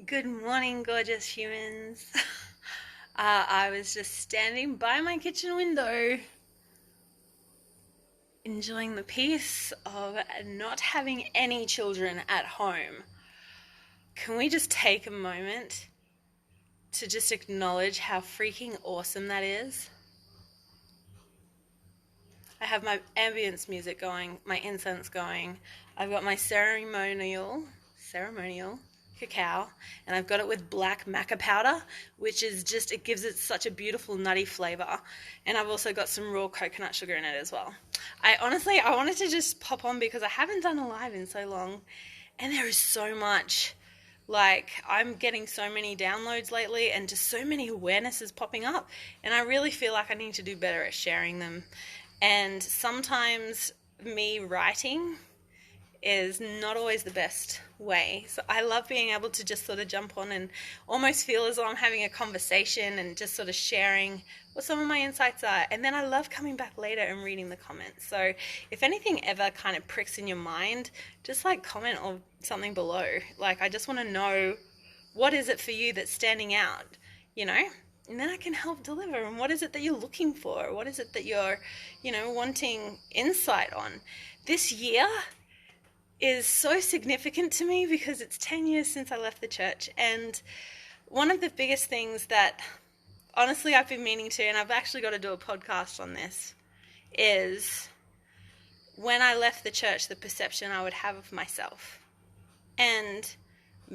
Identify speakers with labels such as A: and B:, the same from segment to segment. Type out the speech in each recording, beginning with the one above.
A: Good morning, gorgeous humans. I was just standing by my kitchen window, enjoying the peace of not having any children at home. Can we just take a moment to just acknowledge how freaking awesome that is? I have my ambience music going, my incense going. I've got my ceremonial cacao, and I've got it with black maca powder, which is just, it gives it such a beautiful nutty flavor. And I've also got some raw coconut sugar in it as well. I wanted to just pop on because I haven't done a live in so long, and there is so much. Like, I'm getting so many downloads lately and just so many awarenesses popping up, and I really feel like I need to do better at sharing them. And sometimes me writing is not always the best way. So I love being able to just sort of jump on and almost feel as though I'm having a conversation and just sort of sharing what some of my insights are. And then I love coming back later and reading the comments. So if anything ever kind of pricks in your mind, just like comment or something below. Like, I just want to know, what is it for you that's standing out, you know? And then I can help deliver. And what is it that you're looking for? What is it that you're, wanting insight on? This year is so significant to me because it's 10 years since I left the church. And one of the biggest things that honestly I've been meaning to, and I've actually got to do a podcast on this, is when I left the church, the perception I would have of myself. And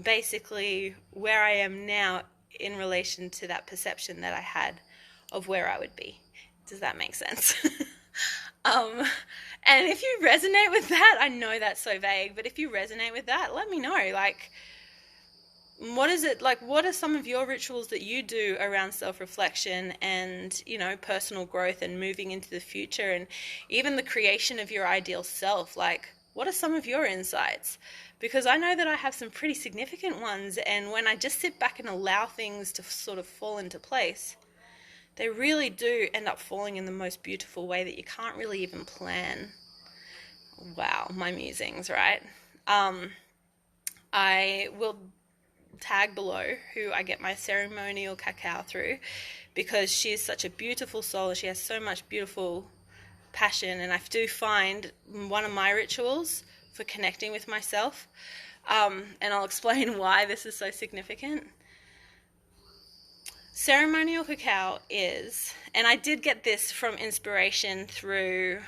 A: basically where I am now in relation to that perception that I had of where I would be. Does that make sense? And if you resonate with that, I know that's so vague, but if you resonate with that, let me know. Like, what is it, like, what are some of your rituals that you do around self-reflection and, personal growth and moving into the future and even the creation of your ideal self? Like, what are some of your insights? Because I know that I have some pretty significant ones, and when I just sit back and allow things to sort of fall into place, they really do end up falling in the most beautiful way that you can't really even plan. Wow, my musings, right? I will tag below who I get my ceremonial cacao through, because she is such a beautiful soul and she has so much beautiful passion. And I do find one of my rituals for connecting with myself, and I'll explain why this is so significant. Ceremonial cacao is, and I did get this from inspiration through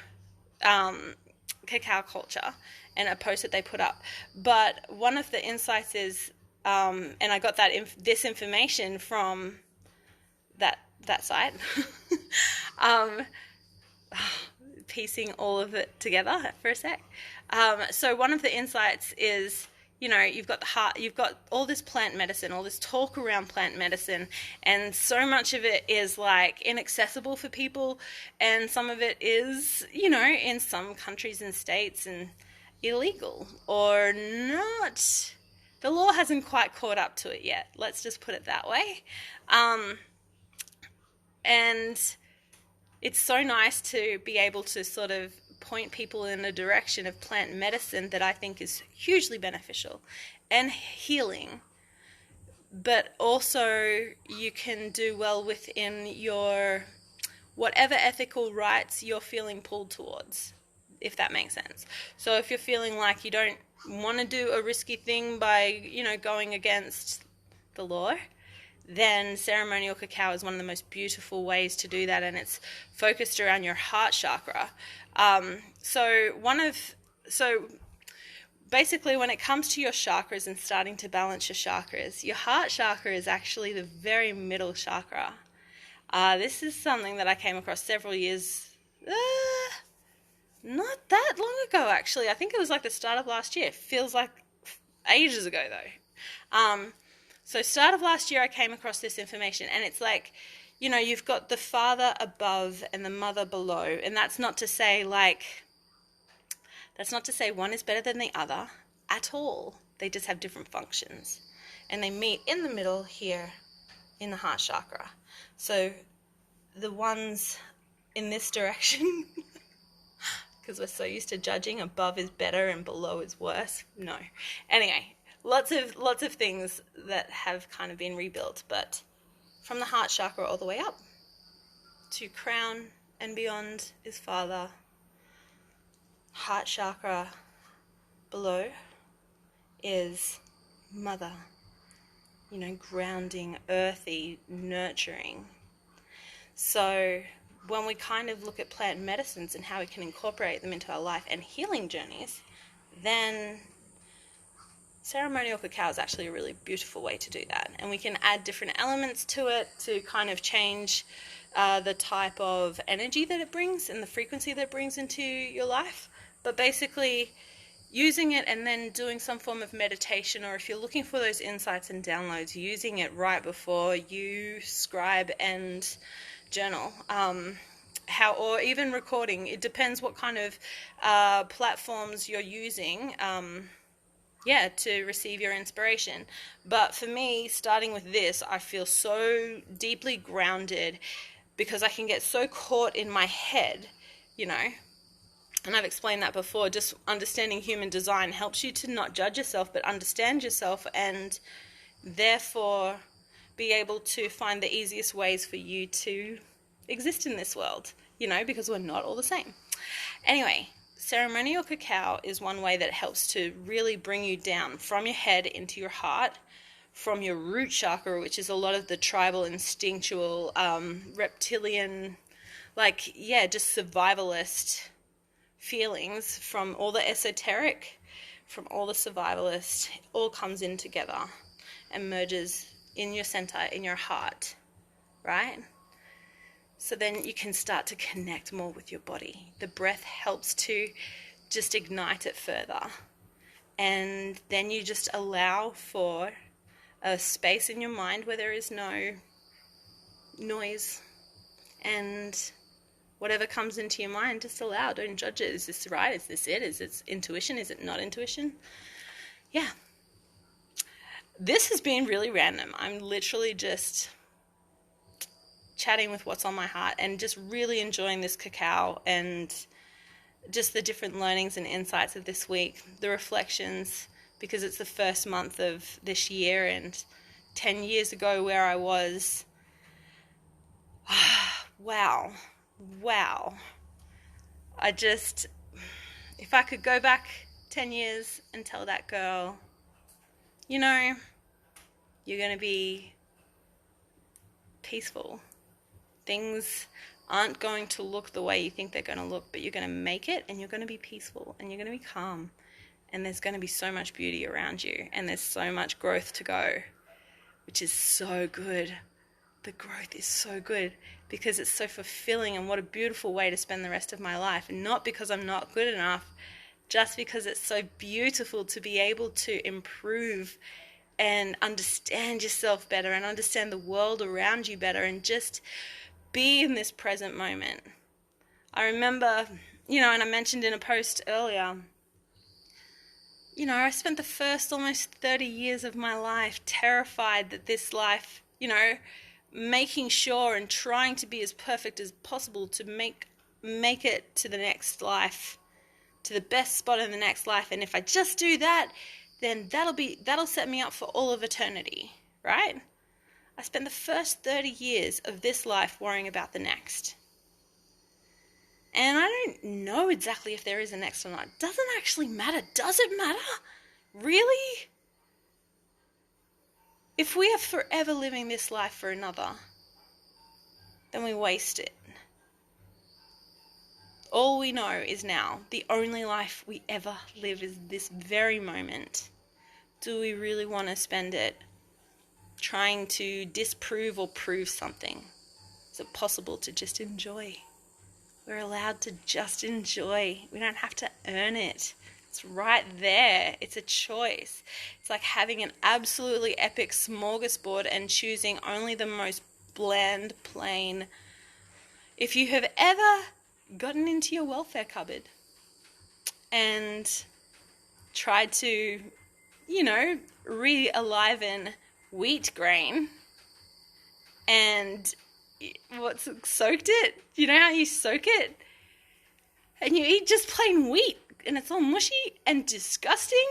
A: cacao culture and a post that they put up, but one of the insights is, and I got this information from that site, piecing all of it together for a sec. So one of the insights is, you've got the heart, you've got all this plant medicine, all this talk around plant medicine, and so much of it is like inaccessible for people, and some of it is, in some countries and states and illegal or not. The law hasn't quite caught up to it yet. Let's just put it that way. And it's so nice to be able to sort of point people in a direction of plant medicine that I think is hugely beneficial and healing. But also you can do well within your whatever ethical rights you're feeling pulled towards, if that makes sense. So if you're feeling like you don't want to do a risky thing by, going against the law, then ceremonial cacao is one of the most beautiful ways to do that, and it's focused around your heart chakra. So basically when it comes to your chakras and starting to balance your chakras, your heart chakra is actually the very middle chakra. This is something that I came across several years, not that long ago actually. I think it was like the start of last year. It feels like ages ago though. So start of last year I came across this information, and it's like, you've got the father above and the mother below, and that's not to say one is better than the other at all. They just have different functions, and they meet in the middle here in the heart chakra. So the ones in this direction, because we're so used to judging above is better and below is worse. No. Anyway, lots of things that have kind of been rebuilt, but from the heart chakra all the way up to crown and beyond is Father. Heart chakra below is Mother. You know, grounding, earthy, nurturing. So when we kind of look at plant medicines and how we can incorporate them into our life and healing journeys, then ceremonial cacao is actually a really beautiful way to do that. And we can add different elements to it to kind of change the type of energy that it brings and the frequency that it brings into your life. But basically, using it and then doing some form of meditation, or if you're looking for those insights and downloads, using it right before you scribe and journal, or even recording. It depends what kind of platforms you're using, to receive your inspiration. But for me, starting with this, I feel so deeply grounded because I can get so caught in my head, you know. And I've explained that before. Just understanding human design helps you to not judge yourself, but understand yourself, and therefore be able to find the easiest ways for you to exist in this world, you know, because we're not all the same. Anyway, ceremonial cacao is one way that helps to really bring you down from your head into your heart, from your root chakra, which is a lot of the tribal, instinctual, reptilian, just survivalist feelings, from all the esoteric, from all the survivalist, all comes in together and merges in your center, in your heart, right? So then you can start to connect more with your body. The breath helps to just ignite it further. And then you just allow for a space in your mind where there is no noise, and whatever comes into your mind, just allow. Don't judge it. Is this right? Is this it? Is it intuition? Is it not intuition? Yeah. This has been really random. I'm literally just chatting with what's on my heart and just really enjoying this cacao and just the different learnings and insights of this week, the reflections, because it's the first month of this year, and 10 years ago where I was. Wow. If I could go back 10 years and tell that girl, you know, you're going to be peaceful. Things aren't going to look the way you think they're going to look, but you're going to make it, and you're going to be peaceful, and you're going to be calm, and there's going to be so much beauty around you, and there's so much growth to go, which is so good. The growth is so good because it's so fulfilling, and what a beautiful way to spend the rest of my life. And not because I'm not good enough, just because it's so beautiful to be able to improve and understand yourself better and understand the world around you better and just be in this present moment. I remember, and I mentioned in a post earlier, I spent the first almost 30 years of my life terrified that this life, making sure and trying to be as perfect as possible to make it to the next life, to the best spot in the next life. And if I just do that, then that'll set me up for all of eternity, right? I spent the first 30 years of this life worrying about the next. And I don't know exactly if there is a next or not. It doesn't actually matter. Does it matter? Really? If we are forever living this life for another, then we waste it. All we know is now. The only life we ever live is this very moment. Do we really want to spend it trying to disprove or prove something? Is it possible to just enjoy? We're allowed to just enjoy. We don't have to earn it. It's right there. It's a choice. It's like having an absolutely epic smorgasbord and choosing only the most bland, plain. If you have ever gotten into your welfare cupboard and tried to, re-aliven wheat grain and soaked it, you know how you soak it? And you eat just plain wheat and it's all mushy and disgusting?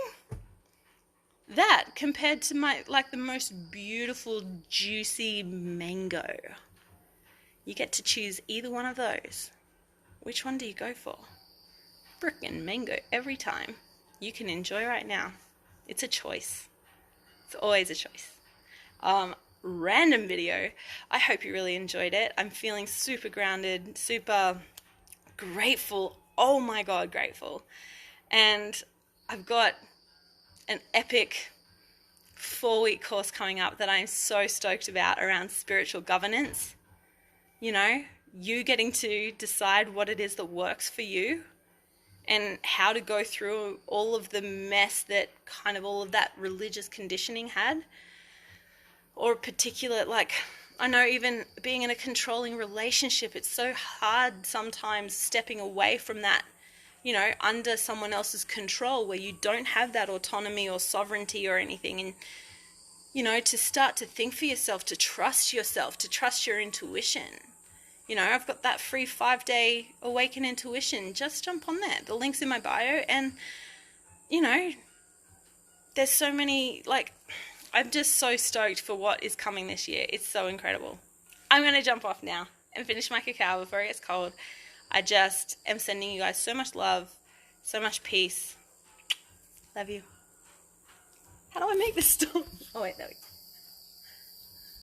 A: that compared to my, like, the most beautiful, juicy mango. You get to choose either one of those. Which one do you go for? Frickin' mango every time. You can enjoy right now. It's a choice. It's always a choice. Random video. I hope you really enjoyed it. I'm feeling super grounded, super grateful. Oh my God, grateful. And I've got an epic 4-week course coming up that I'm so stoked about around spiritual governance. You know, you getting to decide what it is that works for you and how to go through all of the mess that kind of all of that religious conditioning had. Or particular, like, I know even being in a controlling relationship, it's so hard sometimes stepping away from that, you know, under someone else's control where you don't have that autonomy or sovereignty or anything. And, you know, to start to think for yourself, to trust your intuition. You know, I've got that free 5-day Awaken Intuition. Just jump on there. The link's in my bio. And, you know, there's so many, like, I'm just so stoked for what is coming this year. It's so incredible. I'm going to jump off now and finish my cacao before it gets cold. I just am sending you guys so much love, so much peace. Love you. How do I make this stop? Oh, wait, there we go.